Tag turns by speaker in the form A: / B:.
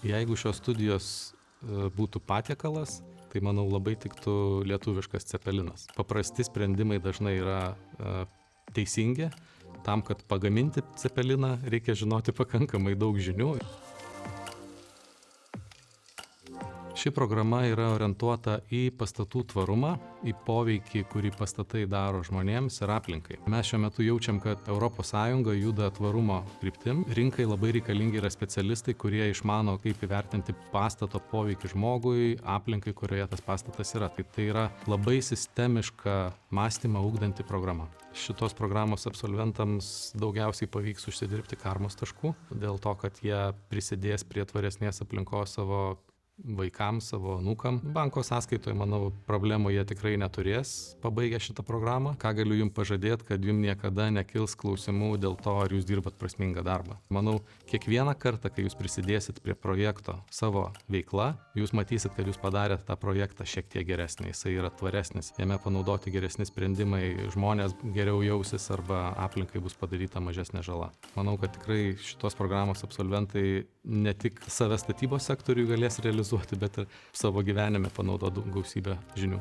A: Jeigu šios studijos būtų patiekalas, tai manau labai tiktų lietuviškas cepelinas. Paprasti sprendimai dažnai yra teisingi. Tam, kad pagaminti cepeliną, reikia žinoti pakankamai daug žinių. Ši programa yra orientuota į pastatų tvarumą, į poveikį, kurį pastatai daro žmonėms ir aplinkai. Mes šiuo metu jaučiam, kad ES juda tvarumo kryptim. Rinkai labai reikalingi yra specialistai, kurie išmano, kaip įvertinti pastato poveikį žmogui, aplinkai, kurioje tas pastatas yra. Tai yra labai sistemiška mąstymą ugdanti programa. Šitos programos absolventams daugiausiai pavyks užsidirbti karmos taškų, dėl to, kad jie prisidės prie tvaresnės aplinkos savo vaikams, savo anūkam. Banko sąskaitoje, manau, problemų jie tikrai neturės pabaigę šitą programą. Ką galiu jums pažadėti, kad jums niekada nekils klausimų dėl to, ar jūs dirbat prasmingą darbą. Manau, kiekvieną kartą, kai jūs prisidėsit prie projekto savo veikla, jūs matysit, kad jūs padarėt tą projektą šiek tiek geresnį, jisai yra tvaresnis, jame panaudoti geresni sprendimai, žmonės geriau jausis arba aplinkai bus padaryta mažesnė žala. Manau, kad tikrai šitos programos absolventai ne tik save statybos sektoriui galės realizuoti, bet ir savo gyvenime panaudoti gausybę žinių.